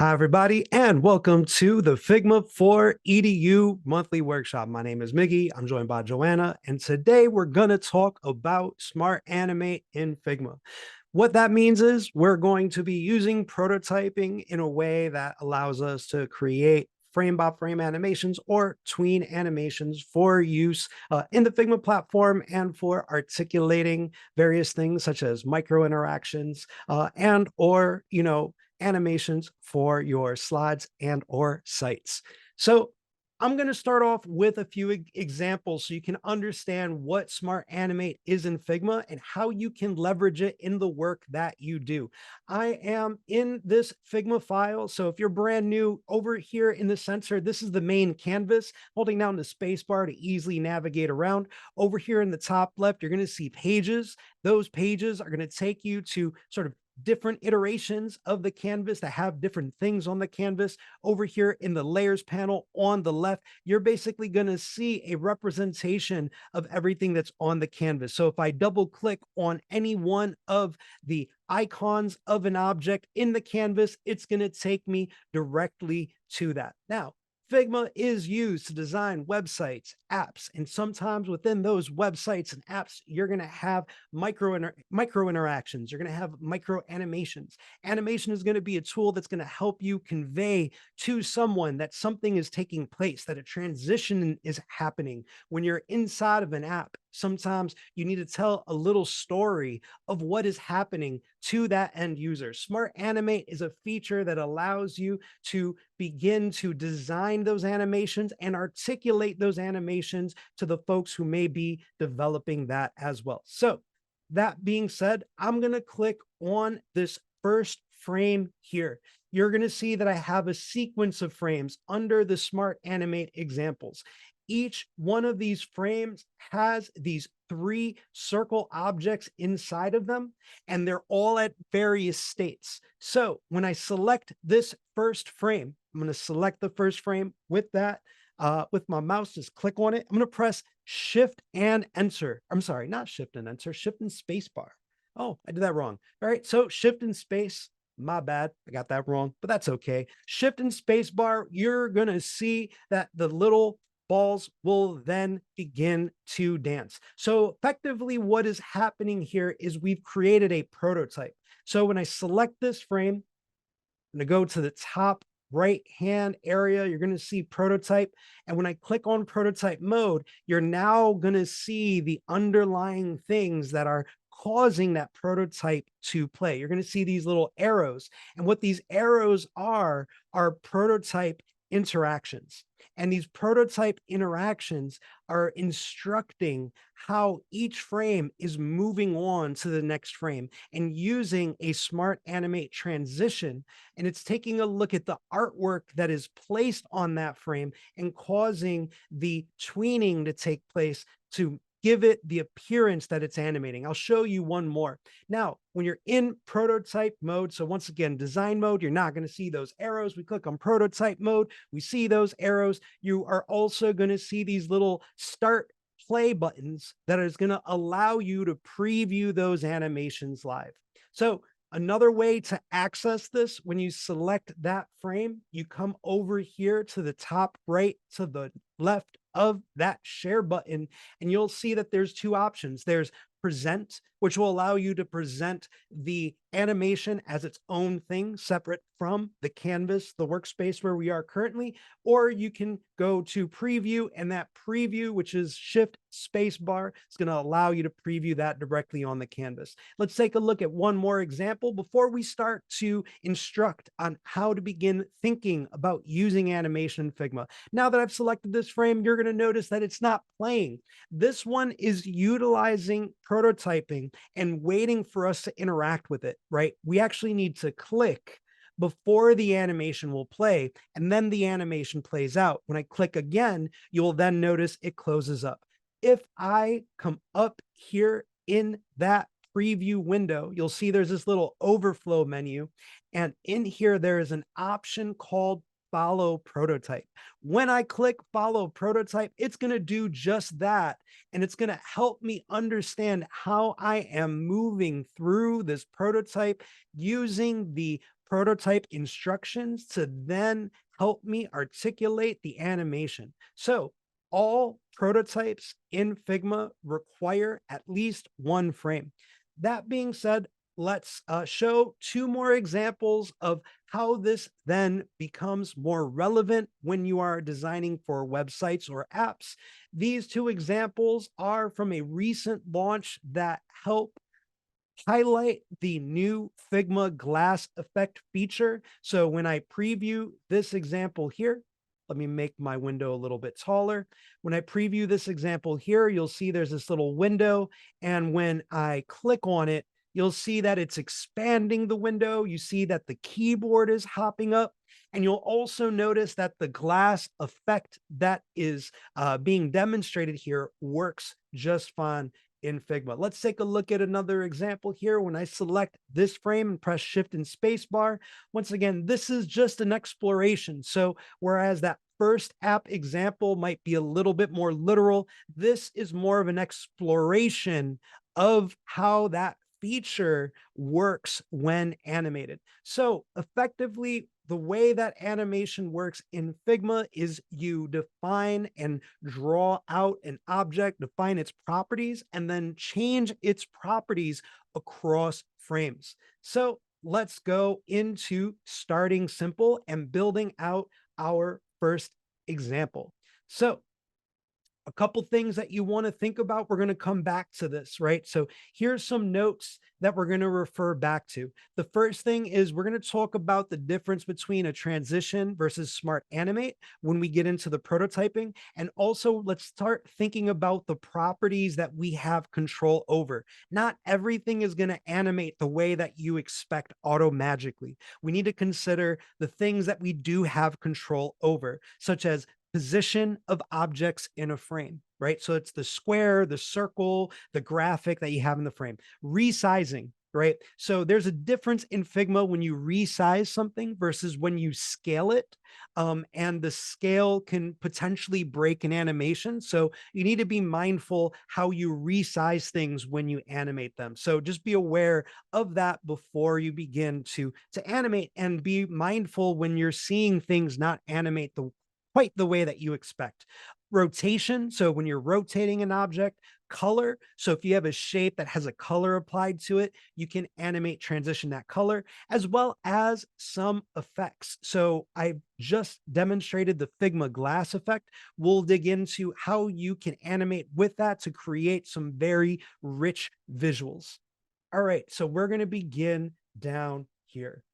Hi, everybody, and welcome to the Figma for EDU monthly workshop. My name is Miggy. I'm joined by Joanna, and today we're going to talk about Smart Animate in Figma. What that means is we're going to be using prototyping in a way that allows us to create frame by frame animations or tween animations for use in the Figma platform and for articulating various things such as micro interactions and or, animations for your slides and or sites. So I'm going to start off with a few examples so you can understand what Smart Animate is in Figma and how you can leverage it in the work that you do. I am in this Figma file. So if you're brand new, over here in the center, this is the main canvas. Holding down the space bar to easily navigate around. Over here in the top left, you're going to see pages. Those pages are going to take you to sort of different iterations of the canvas that have different things on the canvas. Over here in the layers panel on the left, you're basically going to see a representation of everything that's on the canvas. So if I double click on any one of the icons of an object in the canvas, it's going to take me directly to that. Now, Figma is used to design websites, apps, and sometimes within those websites and apps, you're going to have micro interactions. You're going to have micro animations. Animation is going to be a tool that's going to help you convey to someone that something is taking place, that a transition is happening. When you're inside of an app, sometimes you need to tell a little story of what is happening to that end user. Smart Animate is a feature that allows you to begin to design those animations and articulate those animations to the folks who may be developing that as well. So that being said, I'm going to click on this first frame here. You're going to see that I have a sequence of frames under the Smart Animate examples. Each one of these frames has these three circle objects inside of them, and they're all at various states. So when I select this first frame, I'm going to select the first frame with that. With my mouse, just click on it. I'm going to press Shift and Enter. I'm sorry, not Shift and Enter, Shift and Space Bar. Oh, I did that wrong. All right, so Shift and Space. My bad. I got that wrong, but that's okay. Shift and Space Bar, you're going to see that the little balls will then begin to dance. So effectively what is happening here is we've created a prototype. So when I select this frame, I'm going to go to the top right hand area. You're going to see prototype. And when I click on prototype mode, you're now going to see the underlying things that are causing that prototype to play. You're going to see these little arrows. And what these arrows are prototype interactions. And these prototype interactions are instructing how each frame is moving on to the next frame and using a Smart Animate transition. And it's taking a look at the artwork that is placed on that frame and causing the tweening to take place to give it the appearance that it's animating. I'll show you one more. Now, when you're in prototype mode, so once again, design mode, you're not going to see those arrows. We click on prototype mode, we see those arrows. You are also going to see these little start play buttons that is going to allow you to preview those animations live. So another way to access this, when you select that frame, you come over here to the top right, to the left of that share button, and you'll see that there's two options. There's present, which will allow you to present the animation as its own thing, separate from the canvas, the workspace where we are currently, or you can go to preview, and that preview, which is Shift space bar, is going to allow you to preview that directly on the canvas. Let's take a look at one more example before we start to instruct on how to begin thinking about using animation in Figma. Now that I've selected this frame, you're going to notice that it's not playing. This one is utilizing prototyping and waiting for us to interact with it, right? We actually need to click before the animation will play, and then the animation plays out. When I click again, you'll then notice it closes up. If I come up here in that preview window, you'll see there's this little overflow menu, and in here there is an option called follow prototype. When I click follow prototype, it's going to do just that. And it's going to help me understand how I am moving through this prototype using the prototype instructions to then help me articulate the animation. So all prototypes in Figma require at least one frame. That being said, let's show two more examples of how this then becomes more relevant when you are designing for websites or apps. These two examples are from a recent launch that help highlight the new Figma glass effect feature. So when I preview this example here, let me make my window a little bit taller. When I preview this example here, you'll see there's this little window. And when I click on it, you'll see that it's expanding the window. You see that the keyboard is hopping up. And you'll also notice that the glass effect that is being demonstrated here works just fine in Figma. Let's take a look at another example here. When I select this frame and press Shift and Spacebar, once again, this is just an exploration. So whereas that first app example might be a little bit more literal, this is more of an exploration of how that feature works when animated. So effectively, the way that animation works in Figma is you define and draw out an object, define its properties, and then change its properties across frames. So let's go into starting simple and building out our first example. So a couple things that you want to think about. We're going to come back to this, right? So here's some notes that we're going to refer back to. The first thing is we're going to talk about the difference between a transition versus Smart Animate when we get into the prototyping. And also let's start thinking about the properties that we have control over. Not everything is going to animate the way that you expect auto magically. We need to consider the things that we do have control over, such as position of objects in a frame, right? So it's the square, the circle, the graphic that you have in the frame. Resizing, right? So there's a difference in Figma when you resize something versus when you scale it. And the scale can potentially break an animation. So you need to be mindful how you resize things when you animate them. So just be aware of that before you begin to animate, and be mindful when you're seeing things not animate quite the way that you expect. Rotation, so when you're rotating an object. Color, so if you have a shape that has a color applied to it, you can animate transition that color, as well as some effects. So I just demonstrated the Figma glass effect. We'll dig into how you can animate with that to create some very rich visuals. All right, so we're going to begin down here.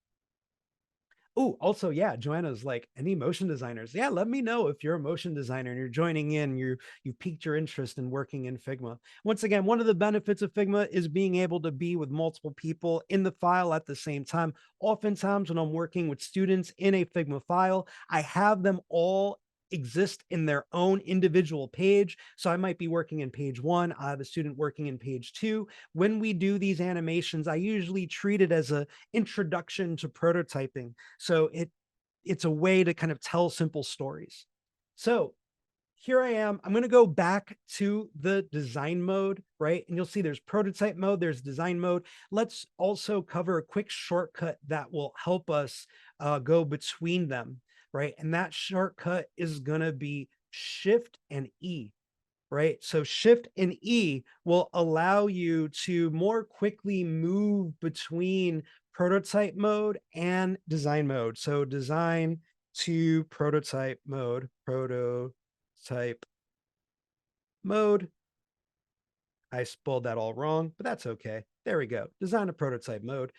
Oh, also, yeah, Joanna's like, any motion designers? Yeah, let me know if you're a motion designer and you're joining in, you piqued your interest in working in Figma. Once again, one of the benefits of Figma is being able to be with multiple people in the file at the same time. Oftentimes, when I'm working with students in a Figma file, I have them all exist in their own individual page. So I might be working in page one, I have a student working in page two. When we do these animations, I usually treat it as an introduction to prototyping. So it's a way to kind of tell simple stories. So here I am. I'm going to go back to the design mode, right? And you'll see there's prototype mode, there's design mode. Let's also cover a quick shortcut that will help us go between them, right? And that shortcut is going to be Shift and E, right? So Shift and E will allow you to more quickly move between prototype mode and design mode. So design to prototype mode. I spelled that all wrong, but that's okay. There we go. Design a prototype mode.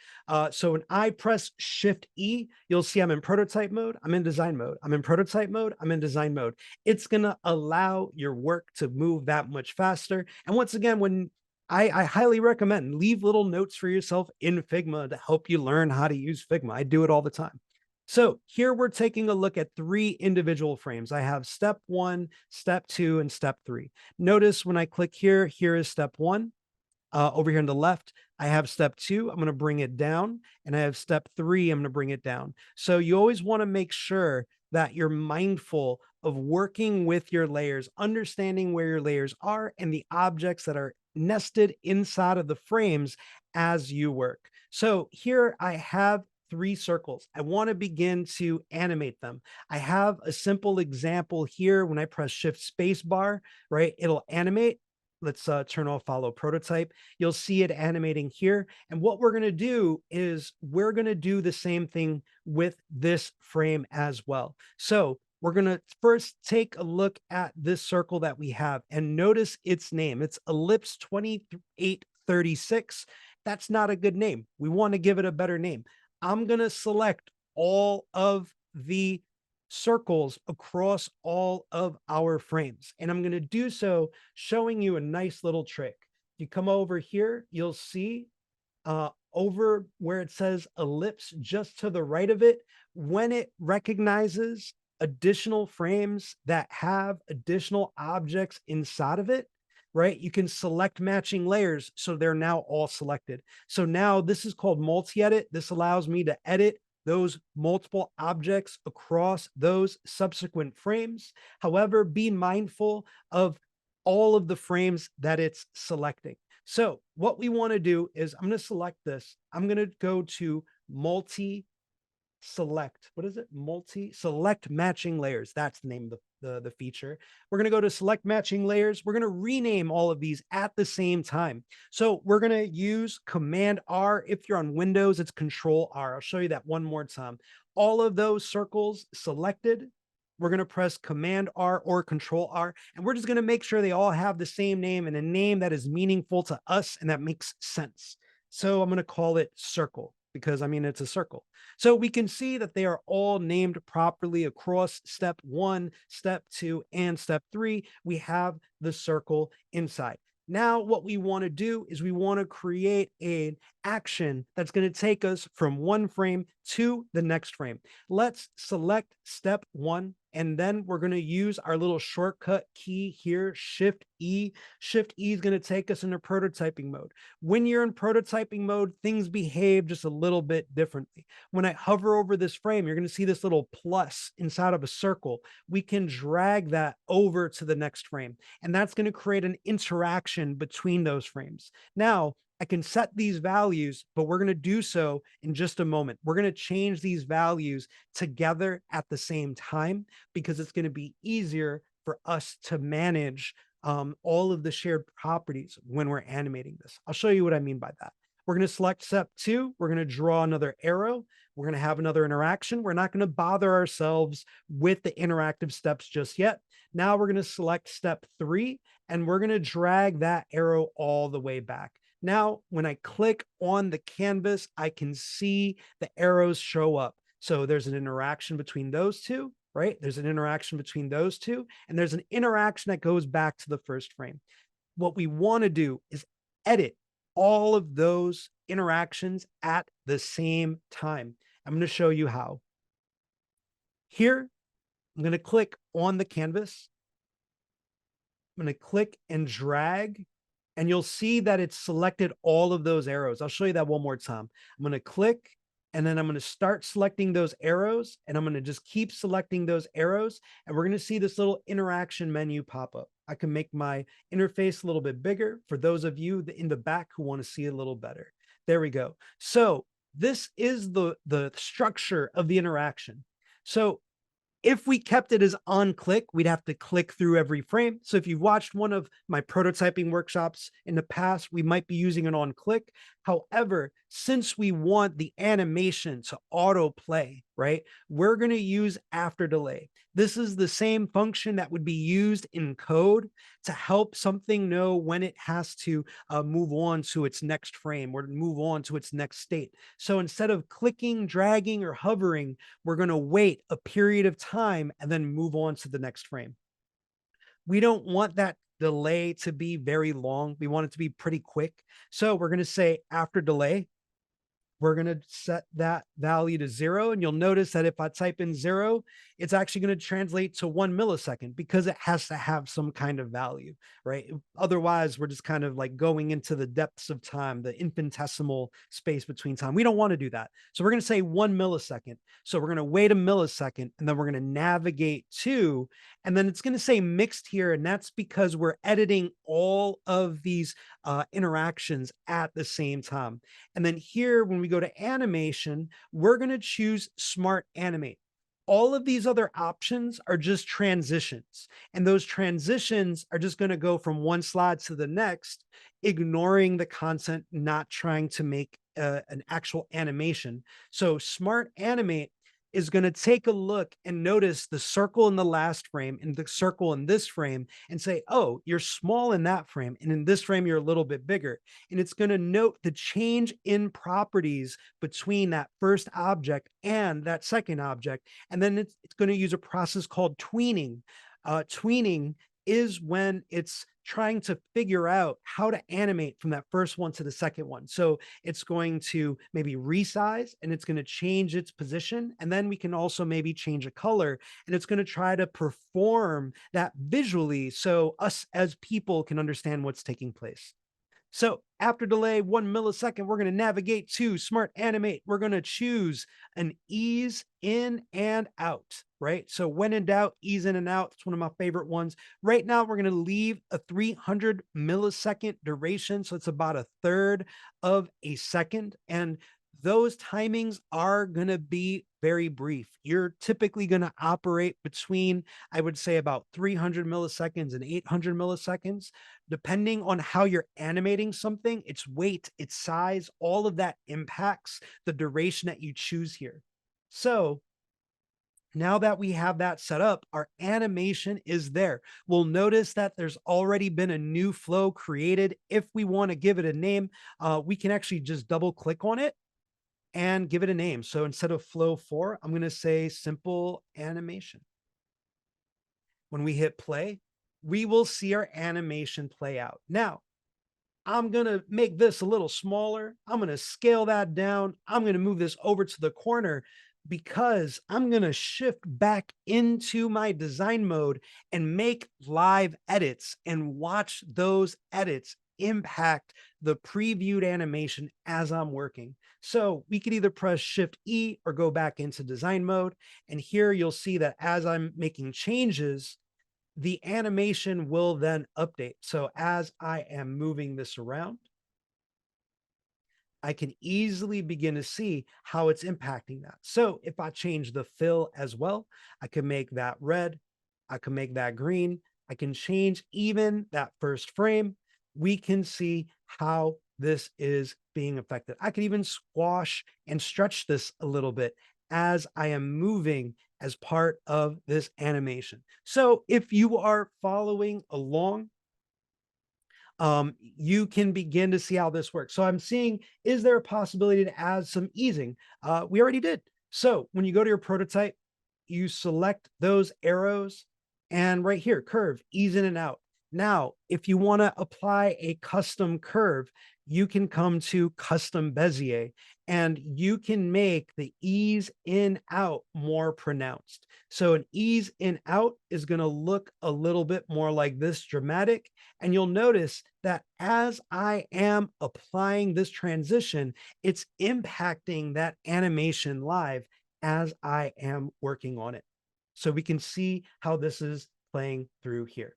So when I press Shift E, you'll see I'm in prototype mode. I'm in design mode. I'm in prototype mode. I'm in design mode. It's going to allow your work to move that much faster. And once again, when I highly recommend leave little notes for yourself in Figma to help you learn how to use Figma. I do it all the time. So here we're taking a look at three individual frames. I have step one, step two, and step three. Notice when I click here, here is step one. Over here on the left, I have step two. I'm going to bring it down. And I have step three. I'm going to bring it down. So you always want to make sure that you're mindful of working with your layers, understanding where your layers are and the objects that are nested inside of the frames as you work. So here I have 3 circles. I want to begin to animate them. I have a simple example here. When I press Shift Space Bar, right, it'll animate. Let's turn off follow prototype. You'll see it animating here. And what we're going to do is we're going to do the same thing with this frame as well. So we're going to first take a look at this circle that we have and notice its name. It's ellipse 2836. That's not a good name. We want to give it a better name. I'm going to select all of the circles across all of our frames. And I'm going to do so showing you a nice little trick. You come over here, you'll see over where it says ellipse just to the right of it, when it recognizes additional frames that have additional objects inside of it, right? You can select matching layers. So they're now all selected. So now this is called multi-edit. This allows me to edit those multiple objects across those subsequent frames. However, be mindful of all of the frames that it's selecting. So what we want to do is I'm going to select this. I'm going to go to multi select. What is it? Multi select matching layers. That's the name of the feature. We're going to go to select matching layers. We're going to rename all of these at the same time. So we're going to use Command R. If you're on Windows, it's Control R. I'll show you that one more time. All of those circles selected. We're going to press Command R or Control R, and we're just going to make sure they all have the same name and a name that is meaningful to us and that makes sense. So I'm going to call it circle because I mean, it's a circle. So we can see that they are all named properly across step 1, step 2, and step 3. We have the circle inside. Now, what we want to do is we want to create an action that's going to take us from one frame to the next frame. Let's select step 1, and then we're going to use our little shortcut key here, Shift E. Shift E is going to take us into prototyping mode. When you're in prototyping mode, things behave just a little bit differently. When I hover over this frame, you're going to see this little plus inside of a circle. We can drag that over to the next frame, and that's going to create an interaction between those frames. Now, I can set these values, but we're going to do so in just a moment. We're going to change these values together at the same time because it's going to be easier for us to manage all of the shared properties when we're animating this. I'll show you what I mean by that. We're going to select step 2. We're going to draw another arrow. We're going to have another interaction. We're not going to bother ourselves with the interactive steps just yet. Now we're going to select step 3, and we're going to drag that arrow all the way back. Now, when I click on the canvas, I can see the arrows show up. So there's an interaction between those two, right? There's an interaction between those two, and there's an interaction that goes back to the first frame. What we want to do is edit all of those interactions at the same time. I'm going to show you how. Here, I'm going to click on the canvas. I'm going to click and drag, and you'll see that it's selected all of those arrows. I'll show you that one more time. I'm going to click, and then I'm going to start selecting those arrows, and I'm going to just keep selecting those arrows, and we're going to see this little interaction menu pop up. I can make my interface a little bit bigger for those of you in the back who want to see it a little better. There we go. So this is the structure of the interaction. So if we kept it as on click, we'd have to click through every frame. So if you've watched one of my prototyping workshops in the past, we might be using an on click. However, since we want the animation to auto play, right, we're going to use after delay. This is the same function that would be used in code to help something know when it has to move on to its next frame or move on to its next state. So instead of clicking, dragging, or hovering, we're going to wait a period of time and then move on to the next frame. We don't want that delay to be very long. We want it to be pretty quick. So we're going to say after delay, we're going to set that value to 0. And you'll notice that if I type in 0, it's actually going to translate to 1 millisecond because it has to have some kind of value, right? Otherwise, we're just kind of like going into the depths of time, the infinitesimal space between time. We don't want to do that. So we're going to say 1 millisecond. So we're going to wait a millisecond, and then we're going to navigate to, and then it's going to say mixed here. And that's because we're editing all of these interactions at the same time. And then here, when we go to animation, we're going to choose Smart Animate. All of these other options are just transitions. And those transitions are just going to go from one slide to the next, ignoring the content, not trying to make an actual animation. So Smart Animate is going to take a look and notice the circle in the last frame and the circle in this frame and say, oh, you're small in that frame. And in this frame, you're a little bit bigger. And it's going to note the change in properties between that first object and that second object. And then it's going to use a process called tweening. Tweening is when it's trying to figure out how to animate from that first one to the second one. So it's going to maybe resize and it's going to change its position. And then we can also maybe change a color and it's going to try to perform that visually so us as people can understand what's taking place. So after delay 1 millisecond, we're going to navigate to Smart Animate. We're going to choose an ease in and out, right? So when in doubt, ease in and out. It's one of my favorite ones. Right now, we're going to leave a 300 millisecond duration. So it's about a third of a second. And those timings are going to be very brief. You're typically going to operate between, I would say, about 300 milliseconds and 800 milliseconds, depending on how you're animating something, its weight, its size, all of that impacts the duration that you choose here. So now that we have that set up, our animation is there. We'll notice that there's already been a new flow created. If we want to give it a name, we can actually just double click on it and give it a name. So instead of flow 4, I'm going to say simple animation. When we hit play, we will see our animation play out. Now, I'm going to make this a little smaller. I'm going to scale that down. I'm going to move this over to the corner because I'm going to shift back into my design mode and make live edits and watch those edits impact the previewed animation as I'm working. So we could either press Shift E or go back into design mode. And here you'll see that as I'm making changes, the animation will then update. So as I am moving this around, I can easily begin to see how it's impacting that. So if I change the fill as well, I can make that red, I can make that green, I can change even that first frame. We can see how this is being affected. I can even squash and stretch this a little bit as I am moving as part of this animation. So if you are following along, you can begin to see how this works. So I'm seeing, is there a possibility to add some easing? We already did. So when you go to your prototype, you select those arrows and right here, curve, ease in and out. Now, if you want to apply a custom curve, you can come to custom Bezier and you can make the ease in out more pronounced. So an ease in out is going to look a little bit more like this, dramatic. And you'll notice that as I am applying this transition, it's impacting that animation live as I am working on it. So we can see how this is playing through here.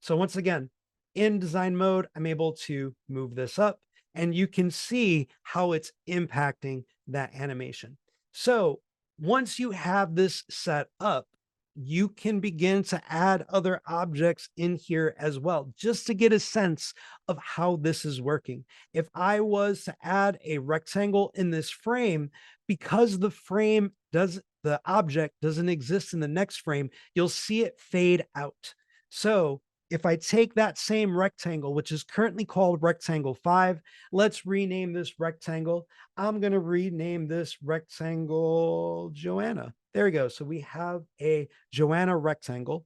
So once again, in design mode, I'm able to move this up and you can see how it's impacting that animation. So once you have this set up, you can begin to add other objects in here as well, just to get a sense of how this is working. If I was to add a rectangle in this frame, because the object doesn't exist in the next frame, you'll see it fade out. So if I take that same rectangle, which is currently called rectangle 5, let's rename this rectangle. I'm going to rename this rectangle Joanna. There we go. So we have a Joanna rectangle,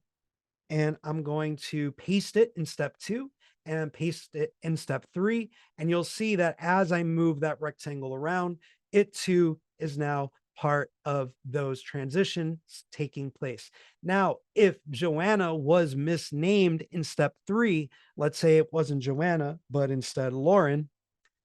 and I'm going to paste it in step 2 and paste it in step 3. And you'll see that as I move that rectangle around, it too is now part of those transitions taking place. Now, if Joanna was misnamed in step 3, let's say it wasn't Joanna, but instead Lauren,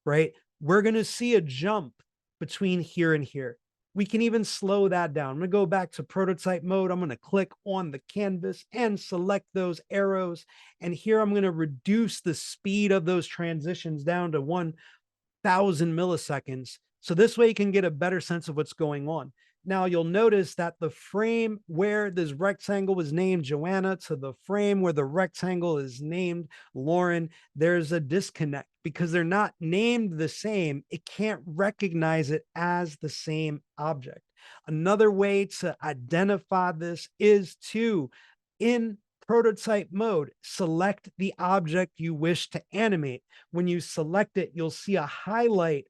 right? We're going to see a jump between here and here. We can even slow that down. I'm going to go back to prototype mode. I'm going to click on the canvas and select those arrows. And here I'm going to reduce the speed of those transitions down to 1,000 milliseconds. So this way you can get a better sense of what's going on. Now you'll notice that the frame where this rectangle was named Joanna to the frame where the rectangle is named Lauren, there's a disconnect because they're not named the same. It can't recognize it as the same object. Another way to identify this is to, in prototype mode, select the object you wish to animate. When you select it, you'll see a highlight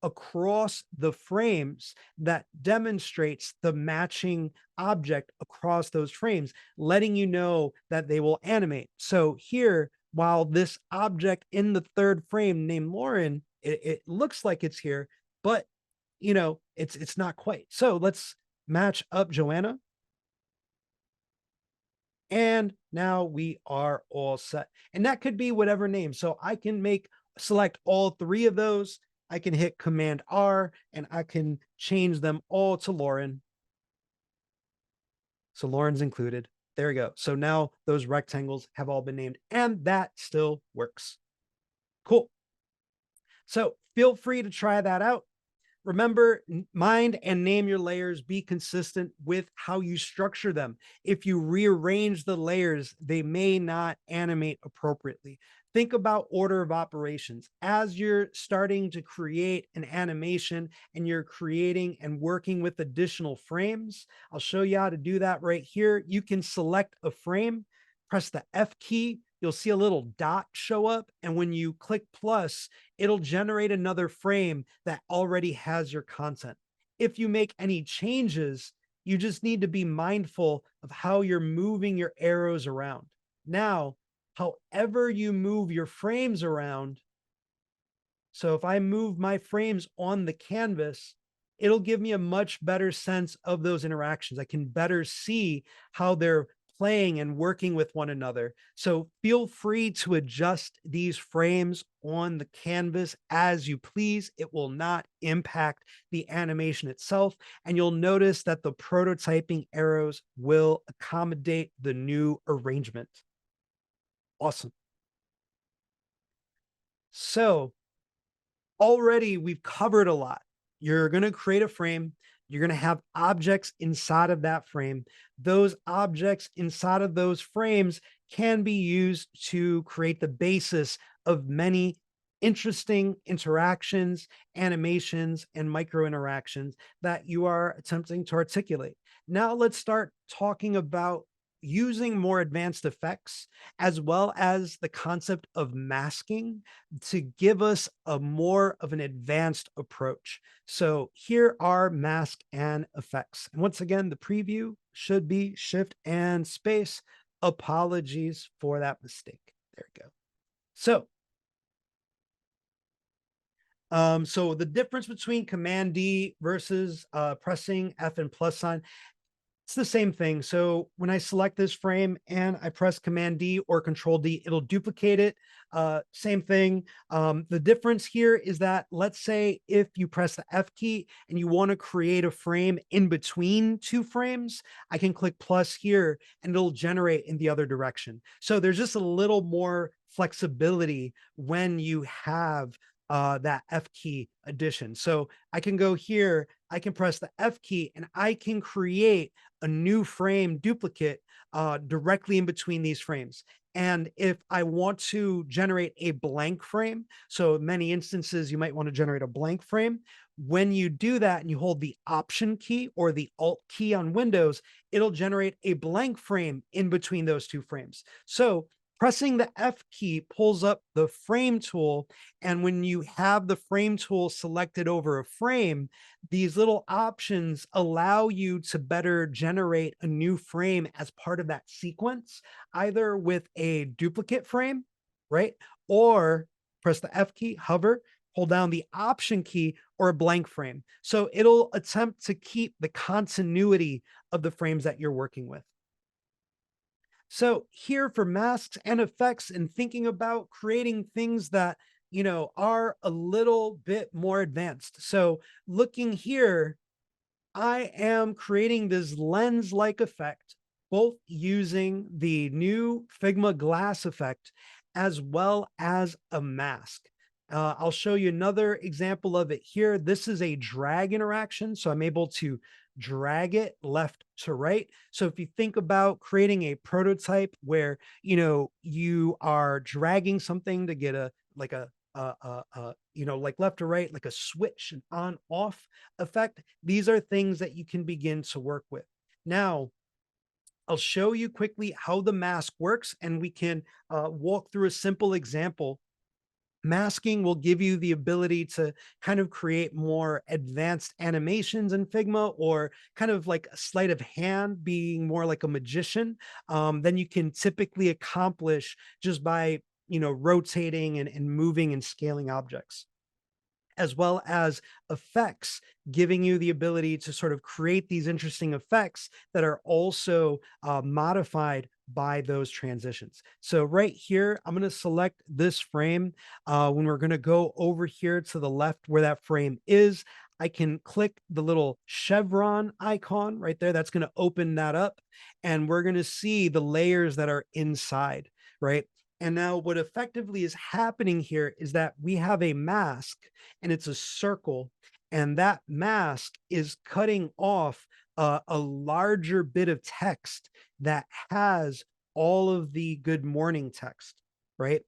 across the frames that demonstrates the matching object across those frames, letting you know that they will animate. So here, while this object in the third frame named Lauren, it looks like it's here, but it's not quite. So let's match up Joanna. And now we are all set. And that could be whatever name. So I can select all three of those. I can hit Command R and I can change them all to Lauren. So Lauren's included. There we go. So now those rectangles have all been named and that still works. Cool. So feel free to try that out. Remember, mind and name your layers, be consistent with how you structure them. If you rearrange the layers, they may not animate appropriately. Think about order of operations. As you're starting to create an animation and you're creating and working with additional frames, I'll show you how to do that right here. You can select a frame, press the F key, you'll see a little dot show up. And when you click plus, it'll generate another frame that already has your content. If you make any changes, you just need to be mindful of how you're moving your arrows around. Now, however you move your frames around, so if I move my frames on the canvas, it'll give me a much better sense of those interactions. I can better see how they're playing and working with one another. So feel free to adjust these frames on the canvas as you please. It will not impact the animation itself. And you'll notice that the prototyping arrows will accommodate the new arrangement. Awesome. So already we've covered a lot. You're going to create a frame. You're going to have objects inside of that frame. Those objects inside of those frames can be used to create the basis of many interesting interactions, animations, and micro interactions that you are attempting to articulate. Now let's start talking about using more advanced effects as well as the concept of masking to give us a more of an advanced approach. So here are mask and effects. And once again, the preview should be shift and space. Apologies for that mistake. There we go. So the difference between Command D versus pressing F and plus sign, it's the same thing. So when I select this frame and I press Command D or Control D, it'll duplicate it. Same thing. The difference here is that, let's say if you press the F key and you want to create a frame in between two frames, I can click plus here and it'll generate in the other direction. So there's just a little more flexibility when you have that F key addition. So I can go here, I can press the F key and I can create a new frame duplicate directly in between these frames. And if I want to generate a blank frame, so many instances you might want to generate a blank frame. When you do that and you hold the Option key or the Alt key on Windows, it'll generate a blank frame in between those two frames. So pressing the F key pulls up the frame tool. And when you have the frame tool selected over a frame, these little options allow you to better generate a new frame as part of that sequence, either with a duplicate frame, right? Or press the F key, hover, hold down the Option key, or a blank frame. So it'll attempt to keep the continuity of the frames that you're working with. So here for masks and effects and thinking about creating things that, are a little bit more advanced. So looking here, I am creating this lens-like effect, both using the new Figma glass effect as well as a mask. I'll show you another example of it here. This is a drag interaction, so I'm able to drag it left to right. So if you think about creating a prototype where, you are dragging something to get a like like left to right, like a switch, an on off effect. These are things that you can begin to work with. Now, I'll show you quickly how the mask works, and we can walk through a simple example. Masking will give you the ability to kind of create more advanced animations in Figma, or kind of like a sleight of hand, being more like a magician, than you can typically accomplish just by rotating and moving and scaling objects, as well as effects, giving you the ability to sort of create these interesting effects that are also modified by those transitions. So right here, I'm going to select this frame. When we're going to go over here to the left where that frame is, I can click the little chevron icon right there. That's going to open that up, and we're going to see the layers that are inside, right? And now what effectively is happening here is that we have a mask, and it's a circle, and that mask is cutting off a larger bit of text that has all of the good morning text, right?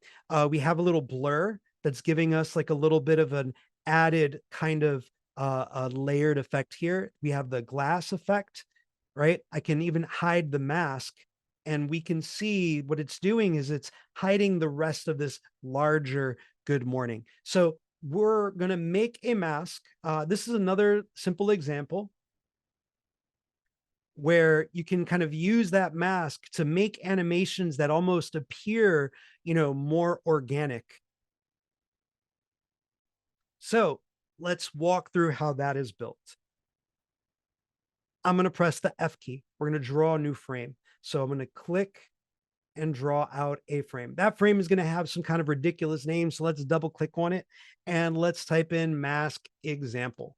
We have a little blur that's giving us like a little bit of an added kind of a layered effect here. We have the glass effect, right? I can even hide the mask, and we can see what it's doing is it's hiding the rest of this larger good morning. So we're going to make a mask. This is another simple example where you can kind of use that mask to make animations that almost appear, more organic. So let's walk through how that is built. I'm going to press the F key. We're going to draw a new frame. So I'm going to click and draw out a frame. That frame is going to have some kind of ridiculous name. So let's double click on it and let's type in mask example,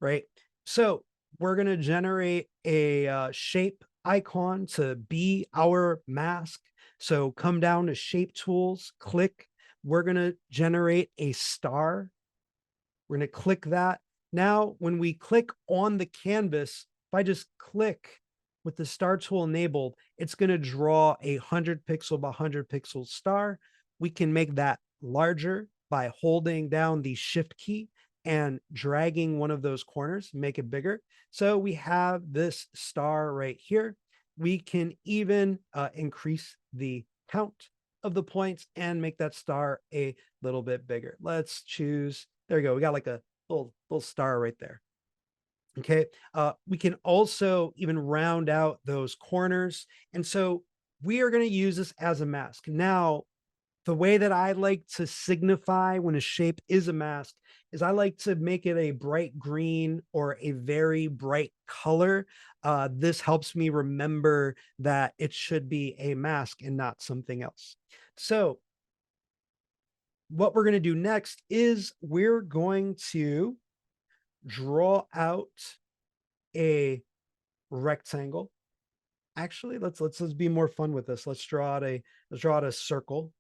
right? So we're going to generate a shape icon to be our mask. So come down to shape tools, click. We're going to generate a star. We're going to click that. Now, when we click on the canvas, if I just click with the star tool enabled, it's going to draw a 100 pixel by 100 pixel star. We can make that larger by holding down the shift key and dragging one of those corners, make it bigger. So we have this star right here. We can even increase the count of the points and make that star a little bit bigger. Let's choose, there we go. We got like a little star right there. Okay. We can also even round out those corners. And so we are going to use this as a mask. Now, the way that I like to signify when a shape is a mask is I like to make it a bright green or a very bright color. This helps me remember that it should be a mask and not something else. So what we're going to do next is we're going to draw out a rectangle. Actually, let's be more fun with this. Let's draw out a circle,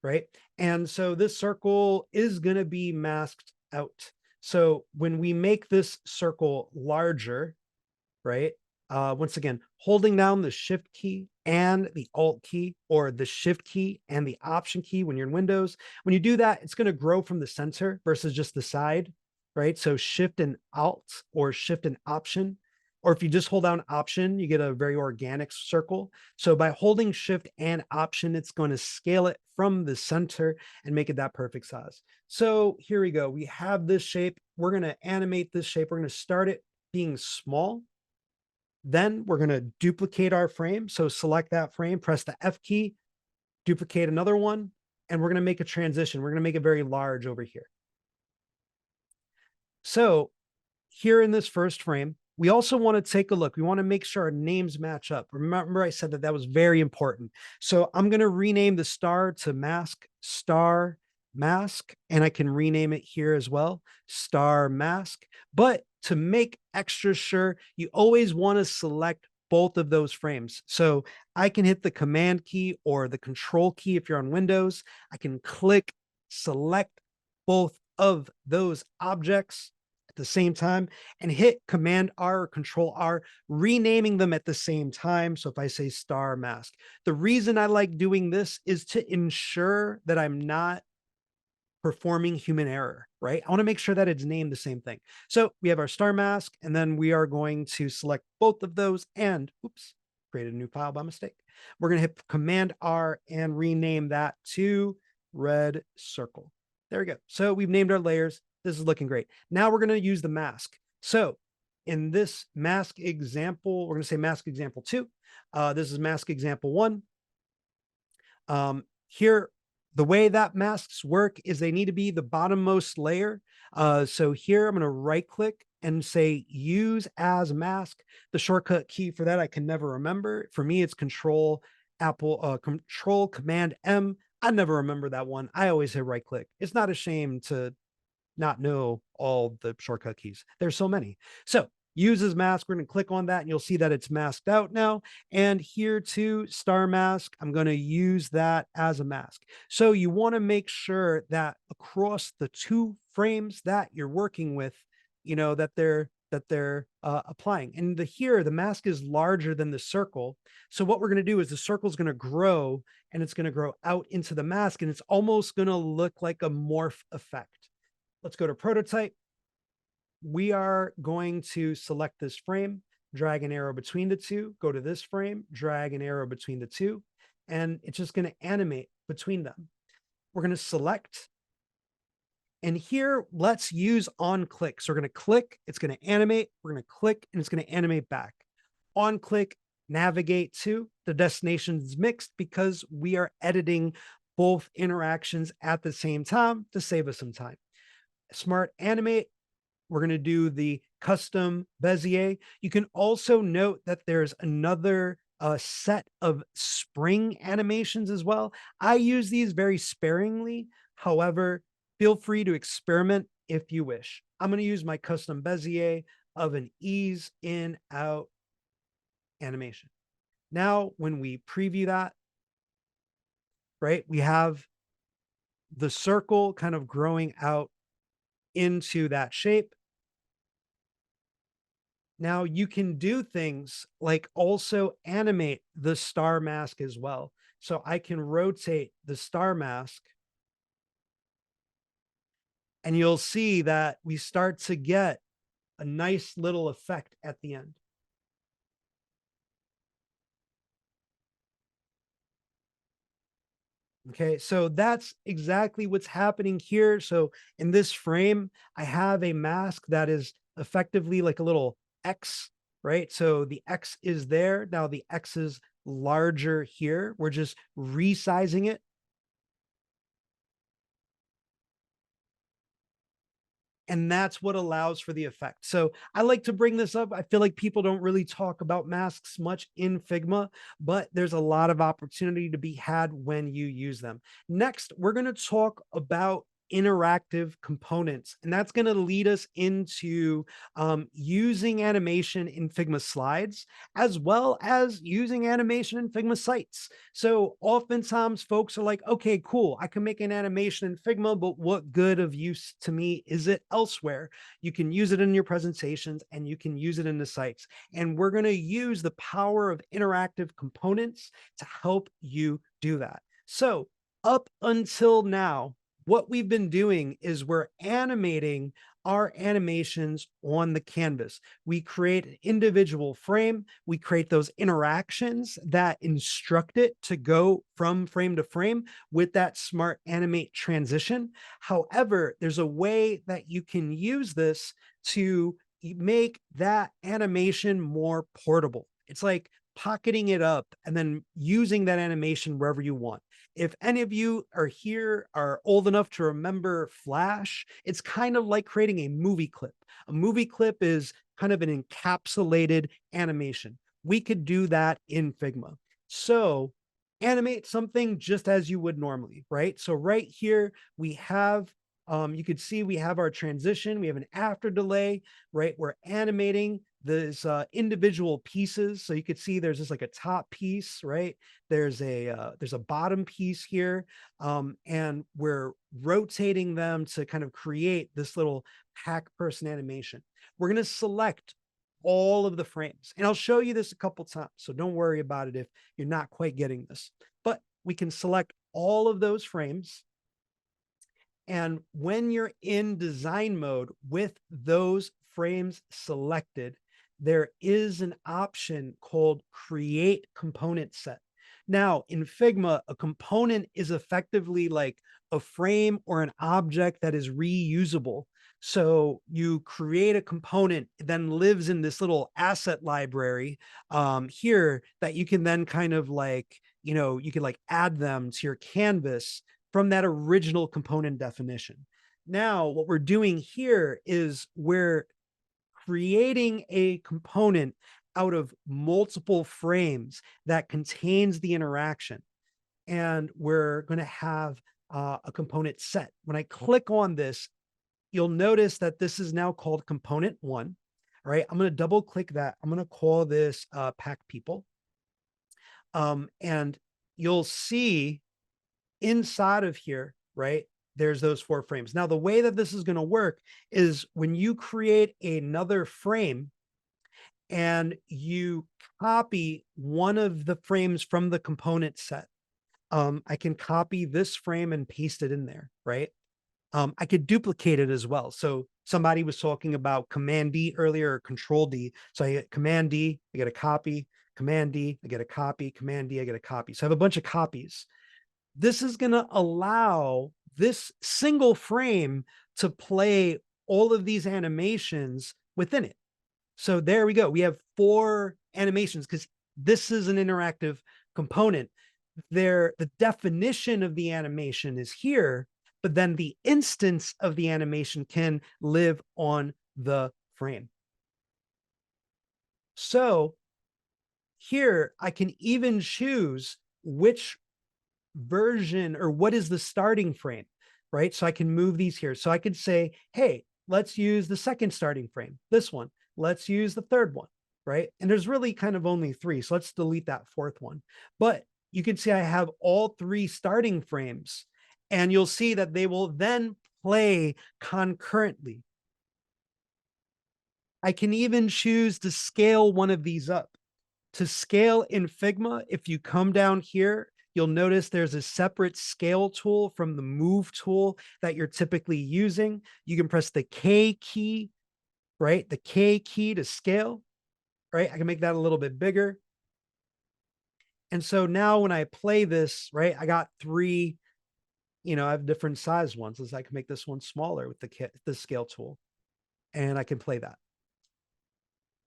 right? And so this circle is going to be masked out. So when we make this circle larger, right? Once again, holding down the shift key and the alt key, or the shift key and the option key when you're in Windows. When you do that, it's going to grow from the center versus just the side, right? So shift and alt, or shift and option. Or if you just hold down option, you get a very organic circle. So by holding shift and option, it's going to scale it from the center and make it that perfect size. So here we go. We have this shape. We're going to animate this shape. We're going to start it being small. Then we're going to duplicate our frame. So select that frame, press the F key, duplicate another one, and we're going to make a transition. We're going to make it very large over here. So here in this first frame, we also want to take a look. We want to make sure our names match up. Remember, I said that that was very important. So I'm going to rename the star to mask, star, mask, and I can rename it here as well, star, mask. But to make extra sure, you always want to select both of those frames. So I can hit the command key or the control key if you're on Windows. I can click, select both of those objects at the same time and hit command R or control R, renaming them at the same time. So if I say star mask, the reason I like doing this is to ensure that I'm not performing human error, right? I want to make sure that it's named the same thing. So we have our star mask, and then we are going to select both of those and, oops, created a new file by mistake. We're going to hit Command R and rename that to red circle. There we go. So we've named our layers. This is looking great. Now we're going to use the mask. So in this mask example, we're going to say mask example 2. This is mask example 1. Here, the way that masks work is they need to be the bottommost layer. So here I'm going to right click and say use as mask. The shortcut key for that I can never remember. For me, it's control command M. I never remember that one. I always hit right click. It's not a shame to not know all the shortcut keys. There's so many. So use as mask. We're going to click on that and you'll see that it's masked out now. And here to star mask, I'm going to use that as a mask. So you want to make sure that across the 2 frames that you're working with, you know, that they're applying. And the mask is larger than the circle. So what we're going to do is the circle is going to grow and it's going to grow out into the mask and it's almost going to look like a morph effect. Let's go to prototype. We are going to select this frame, drag an arrow between the 2, go to this frame, drag an arrow between the 2, and it's just going to animate between them. We're going to select, and here let's use on click. So we're going to click, it's going to animate, we're going to click, and it's going to animate back. On click, navigate to, the destination is mixed because we are editing both interactions at the same time to save us some time. Smart Animate, we're going to do the custom Bezier. You can also note that there's another set of spring animations as well. I use these very sparingly. However, feel free to experiment if you wish. I'm going to use my custom Bezier of an ease in out animation. Now, when we preview that, right, we have the circle kind of growing out into that shape. Now you can do things like also animate the star mask as well. So I can rotate the star mask and you'll see that we start to get a nice little effect at the end. Okay, so that's exactly what's happening here. So in this frame, I have a mask that is effectively like a little X, right? So the X is there. Now the X is larger here. We're just resizing it. And that's what allows for the effect. So I like to bring this up. I feel like people don't really talk about masks much in Figma, but there's a lot of opportunity to be had when you use them. Next, we're going to talk about interactive components, and that's going to lead us into using animation in Figma slides, as well as using animation in Figma sites. So oftentimes folks are like, okay, cool, I can make an animation in Figma, but what good of use to me is it elsewhere? You can use it in your presentations and you can use it in the sites. And we're going to use the power of interactive components to help you do that. So up until now, what we've been doing is we're animating our animations on the canvas. We create an individual frame. We create those interactions that instruct it to go from frame to frame with that Smart Animate transition. However, there's a way that you can use this to make that animation more portable. It's like pocketing it up and then using that animation wherever you want. If any of you are old enough to remember Flash, it's kind of like creating a movie clip. A movie clip is kind of an encapsulated animation. We could do that in Figma. So animate something just as you would normally, right? So right here, we have You could see we have our transition, we have an after delay, right? We're animating this individual pieces. So you could see there's just like a top piece, right? There's a bottom piece here, and we're rotating them to kind of create this little hack person animation. We're going to select all of the frames, and I'll show you this a couple times, so don't worry about it if you're not quite getting this. But we can select all of those frames, and when you're in design mode with those frames selected, there is an option called Create Component Set. Now, in Figma, a component is effectively like a frame or an object that is reusable. So you create a component, then lives in this little asset library here that you can then kind of like, you can like add them to your canvas from that original component definition. Now, what we're doing here is we're creating a component out of multiple frames that contains the interaction. And we're going to have a component set. When I click on this, you'll notice that this is now called component one. All right, I'm going to double click that. I'm going to call this pack people. And you'll see inside of here, right? There's those 4 frames. Now, the way that this is going to work is when you create another frame and you copy one of the frames from the component set, I can copy this frame and paste it in there, right? I could duplicate it as well. So somebody was talking about Command D earlier, or Control D. So I get Command D, I get a copy, Command D, I get a copy, Command D, I get a copy. So I have a bunch of copies. This is going to allow this single frame to play all of these animations within it. So there we go. We have 4 animations because this is an interactive component. The definition of the animation is here, but then the instance of the animation can live on the frame. So here I can even choose which version or what is the starting frame, right? So I can move these here. So I could say, hey, let's use the second starting frame, this one. Let's use the third one, right? And there's really kind of only 3. So let's delete that 4th one. But you can see I have all 3 starting frames, and you'll see that they will then play concurrently. I can even choose to scale one of these up. To scale in Figma, if you come down here, you'll notice there's a separate scale tool from the move tool that you're typically using. You can press the K key, right? The K key to scale, right? I can make that a little bit bigger. And so now when I play this, right, I got 3, I have different size ones. So I can make this one smaller with the scale tool, and I can play that.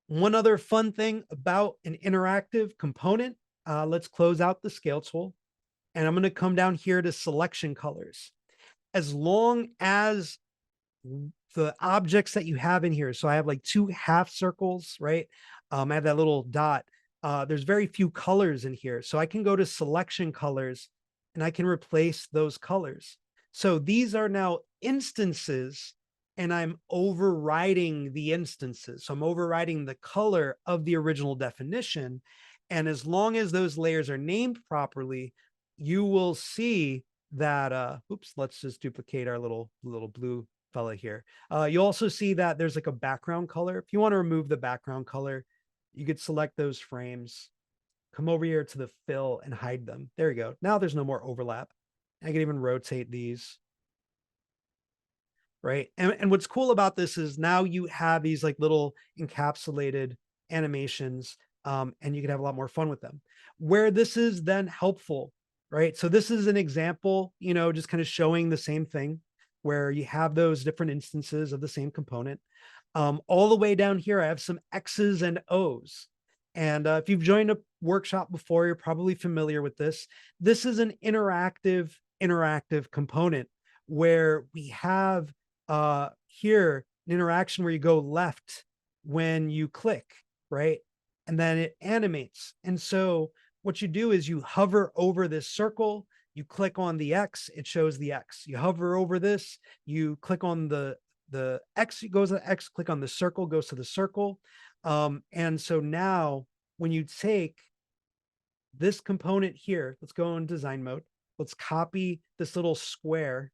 One other fun thing about an interactive component, let's close out the scale tool. And I'm going to come down here to selection colors. As long as the objects that you have in here, so I have like 2 half circles, right? I have that little dot. There's very few colors in here. So I can go to selection colors and I can replace those colors. So these are now instances, and I'm overriding the instances. So I'm overriding the color of the original definition. And as long as those layers are named properly, you will see that, oops, let's just duplicate our little blue fella here. You also see that there's like a background color. If you want to remove the background color, you could select those frames, come over here to the fill and hide them. There you go. Now there's no more overlap. I can even rotate these. Right. And what's cool about this is now you have these like little encapsulated animations, and you can have a lot more fun with them. Where this is then helpful, right? So this is an example, just kind of showing the same thing where you have those different instances of the same component. All the way down here, I have some X's and O's. And if you've joined a workshop before, you're probably familiar with this. This is an interactive component where we have here an interaction where you go left when you click, right? And then it animates. And so what you do is you hover over this circle, You click on the X, it shows the X. You hover over this, you click on the X, it goes to the X, click on the circle, goes to the circle. And so now when you take this component here, let's go in design mode. Let's copy this little square,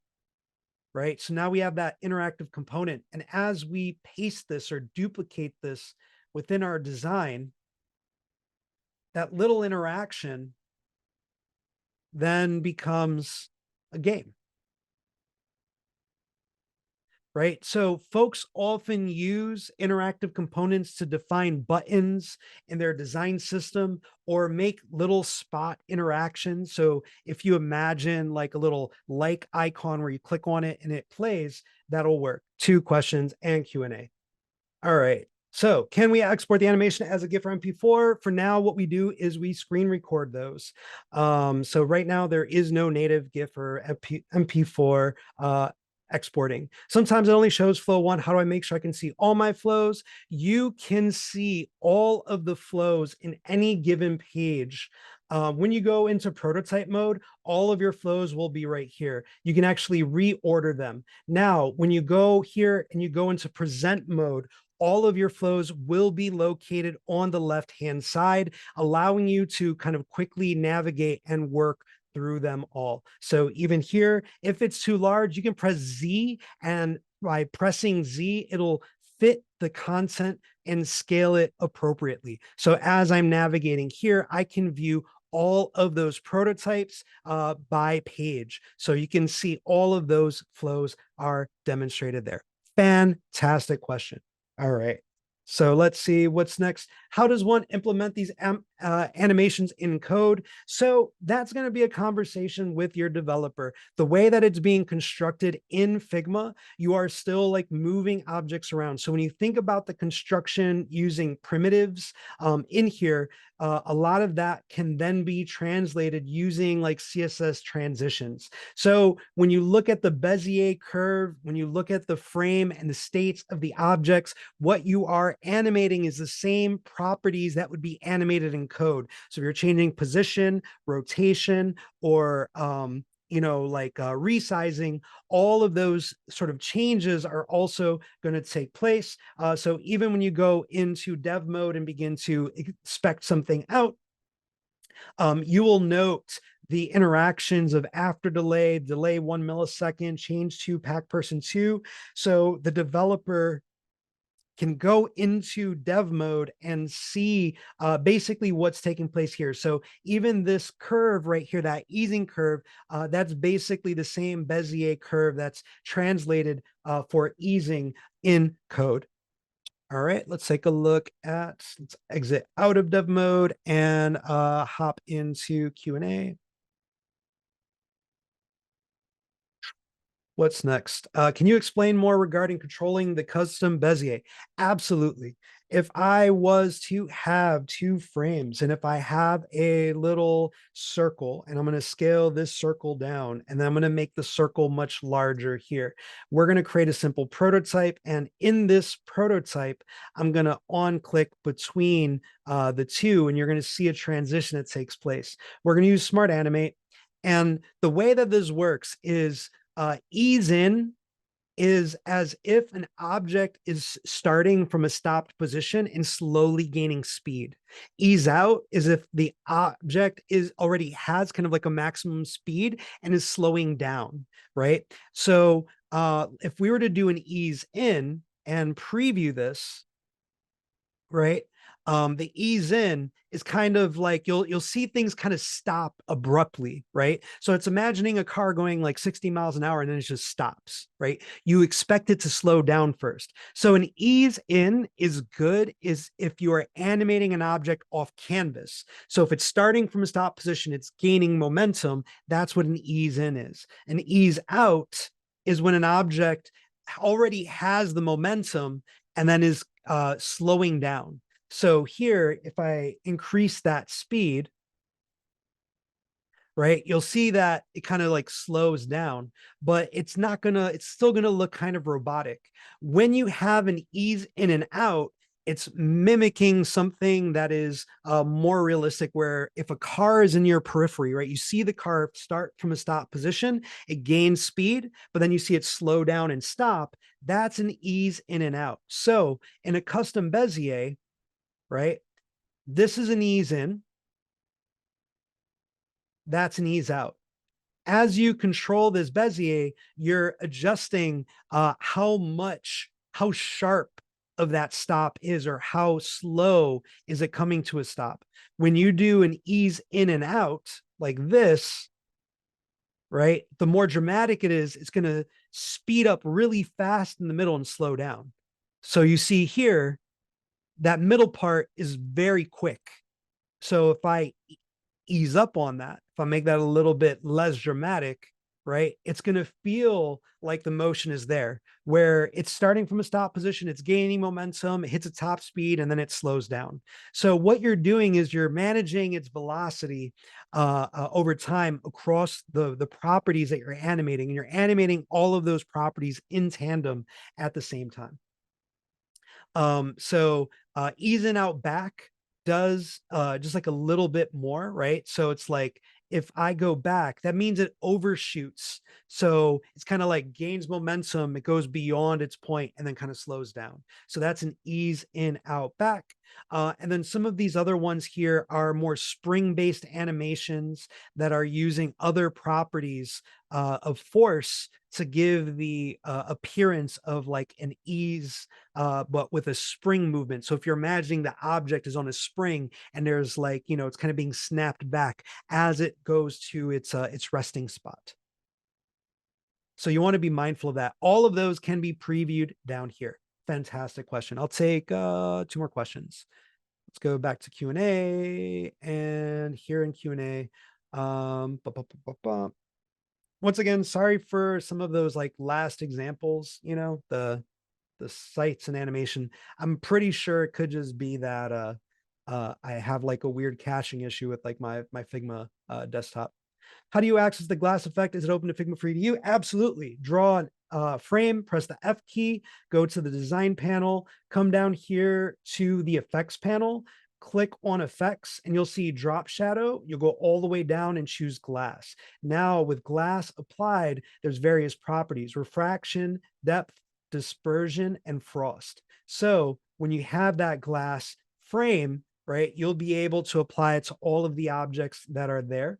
right? So now we have that interactive component. And as we paste this or duplicate this within our design, that little interaction then becomes a game, right? So folks often use interactive components to define buttons in their design system or make little spot interactions. So if you imagine like a little like icon where you click on it and it plays, that'll work. 2 questions and Q&A. All right. So can we export the animation as a GIF or MP4? For now, what we do is we screen record those. So right now there is no native GIF or MP4 exporting. Sometimes it only shows flow one. How do I make sure I can see all my flows? You can see all of the flows in any given page. When you go into prototype mode, all of your flows will be right here. You can actually reorder them. Now, when you go here and you go into present mode, all of your flows will be located on the left-hand side, allowing you to kind of quickly navigate and work through them all. So even here, if it's too large, you can press Z, and by pressing Z, it'll fit the content and scale it appropriately. So as I'm navigating here, I can view all of those prototypes by page. So you can see all of those flows are demonstrated there. Fantastic question. All right. So let's see what's next. How does one implement these animations in code? So that's going to be a conversation with your developer. The way that it's being constructed in Figma, you are still like moving objects around. So when you think about the construction using primitives in here, a lot of that can then be translated using like CSS transitions. So when you look at the Bezier curve, when you look at the frame and the states of the objects, what you are animating is the same properties that would be animated in code. So if you're changing position, rotation, or resizing, all of those sort of changes are also going to take place. So even when you go into dev mode and begin to expect something out, you will note the interactions of after delay, delay 1 millisecond, change to pack person 2. So the developer can go into dev mode and see basically what's taking place here. So even this curve right here, that easing curve, that's basically the same Bezier curve that's translated for easing in code. All right, let's take a look at, let's exit out of dev mode and hop into Q&A. What's next? Can you explain more regarding controlling the custom Bezier? Absolutely. If I was to have 2 frames and if I have a little circle and I'm going to scale this circle down and then I'm going to make the circle much larger here, we're going to create a simple prototype. And in this prototype, I'm going to on click between the two and you're going to see a transition that takes place. We're going to use Smart Animate. And the way that this works is ease in is as if an object is starting from a stopped position and slowly gaining speed. Ease out is if the object is already has kind of like a maximum speed and is slowing down, right? So if we were to do an ease in and preview this, right? The ease in is kind of like you'll see things kind of stop abruptly, right? So it's imagining a car going like 60 miles an hour and then it just stops, right? You expect it to slow down first. So an ease in is good is if you are animating an object off canvas. So if it's starting from a stop position, it's gaining momentum. That's what an ease in is. An ease out is when an object already has the momentum and then is slowing down. So here, if I increase that speed, right, you'll see that it kind of like slows down, but it's still gonna look kind of robotic. When you have an ease in and out, It's mimicking something that is more realistic, where if a car is in your periphery, right, you see the car start from a stop position, it gains speed, but then you see it slow down and stop. That's an ease in and out. So in a custom Bezier, right, this is an ease in, that's an ease out. As you control this Bezier, you're adjusting how sharp of that stop is, or how slow is it coming to a stop. When you do an ease in and out like this, right, the more dramatic it is, it's going to speed up really fast in the middle and slow down. So you see here, that middle part is very quick. So if I ease up on that, if I make that a little bit less dramatic, right, it's going to feel like the motion is there, where it's starting from a stop position, it's gaining momentum, it hits a top speed, and then it slows down. So what you're doing is you're managing its velocity over time across the properties that you're animating, and you're animating all of those properties in tandem at the same time. So easing out back does just like a little bit more, right? So it's like if I go back, that means it overshoots. So it's kind of like gains momentum, it goes beyond its point and then kind of slows down. So that's an ease in, out, back. And then some of these other ones here are more spring-based animations that are using other properties of force to give the appearance of like an ease, but with a spring movement. So if you're imagining the object is on a spring and there's like, it's kind of being snapped back as it goes to its resting spot. So you want to be mindful of that. All of those can be previewed down here. Fantastic question. I'll take two more questions. Let's go back to Q&A, and here in Q&A, once again, sorry for some of those like last examples, the sites and animation. I'm pretty sure it could just be that I have like a weird caching issue with like my Figma desktop. How do you access the glass effect? Is it open to Figma for you? Absolutely. Draw a frame, press the F key, go to the design panel, come down here to the effects panel, click on effects, and you'll see drop shadow. You'll go all the way down and choose glass. Now with glass applied, there's various properties: refraction, depth, dispersion, and frost. So when you have that glass frame, right, you'll be able to apply it to all of the objects that are there.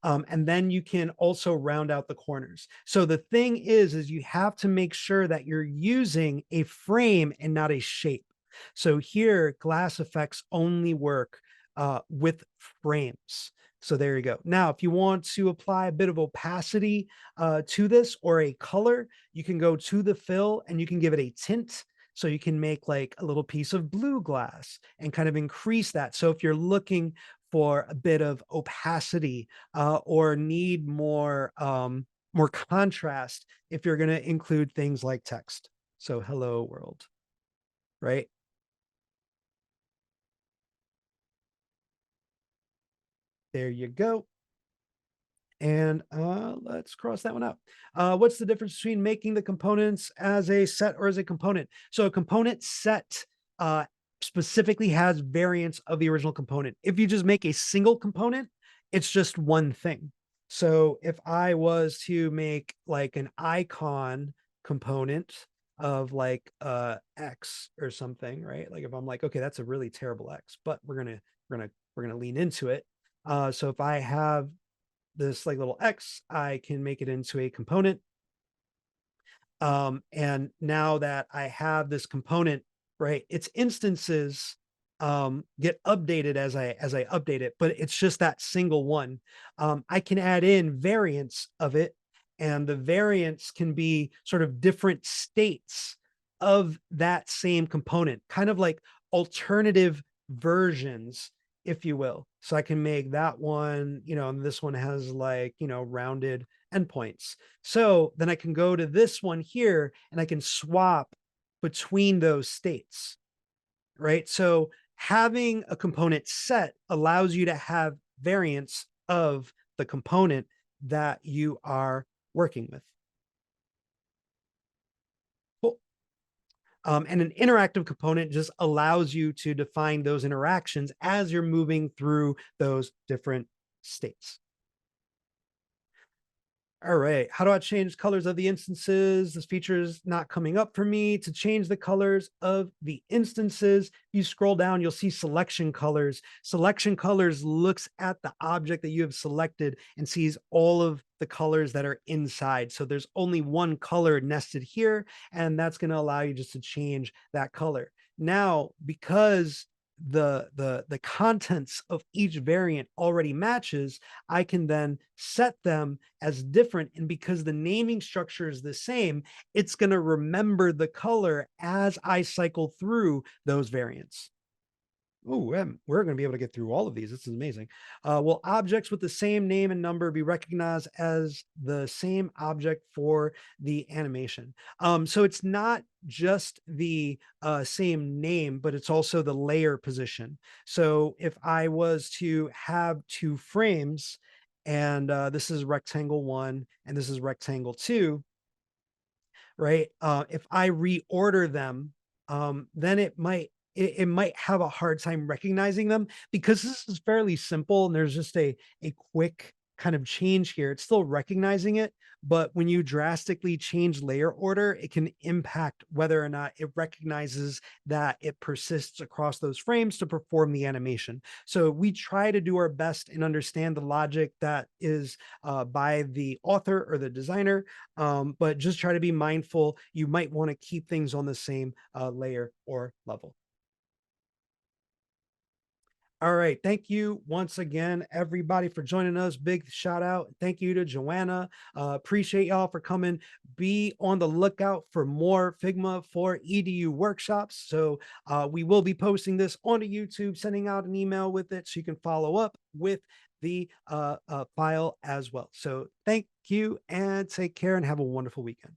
And then you can also round out the corners. So the thing is you have to make sure that you're using a frame and not a shape. So here, glass effects only work with frames. So there you go. Now, if you want to apply a bit of opacity to this, or a color, you can go to the fill and you can give it a tint. So you can make like a little piece of blue glass and kind of increase that. So if you're looking for a bit of opacity or need more contrast, if you're going to include things like text. So hello world, right? There you go. And let's cross that one out. What's the difference between making the components as a set or as a component? So a component set uh, specifically has variants of the original component. If you just make a single component, it's just one thing. So if I was to make like an icon component of like X or something, right? Like if I'm like, okay, that's a really terrible X, but we're gonna lean into it. So if I have this like little X, I can make it into a component. And now that I have this component, right, its instances get updated as I update it, but it's just that single one. I can add in variants of it, and the variants can be sort of different states of that same component, kind of like alternative versions, if you will. So I can make that one, and this one has like, rounded endpoints. So then I can go to this one here and I can swap between those states, right? So having a component set allows you to have variants of the component that you are working with. Cool. And an interactive component just allows you to define those interactions as you're moving through those different states. All right. How do I change colors of the instances? This feature is not coming up for me. To change the colors of the instances, you scroll down, you'll see selection colors. Selection colors looks at the object that you have selected and sees all of the colors that are inside. So there's only one color nested here, and that's going to allow you just to change that color. Now, because the contents of each variant already matches, I can then set them as different. And because the naming structure is the same, it's going to remember the color as I cycle through those variants. Oh, we're going to be able to get through all of these. This is amazing. Will objects with the same name and number be recognized as the same object for the animation? So it's not just the same name, but it's also the layer position. So if I was to have two frames, and this is rectangle one, and this is rectangle two, right? If I reorder them, then it might have a hard time recognizing them because this is fairly simple and there's just a quick kind of change here. It's still recognizing it, but when you drastically change layer order, it can impact whether or not it recognizes that it persists across those frames to perform the animation. So we try to do our best and understand the logic that is by the author or the designer, but just try to be mindful. You might want to keep things on the same layer or level. All right. Thank you once again, everybody, for joining us. Big shout out. Thank you to Joanna. Appreciate y'all for coming. Be on the lookout for more Figma for EDU workshops. So we will be posting this onto YouTube, sending out an email with it so you can follow up with the file as well. So thank you and take care and have a wonderful weekend.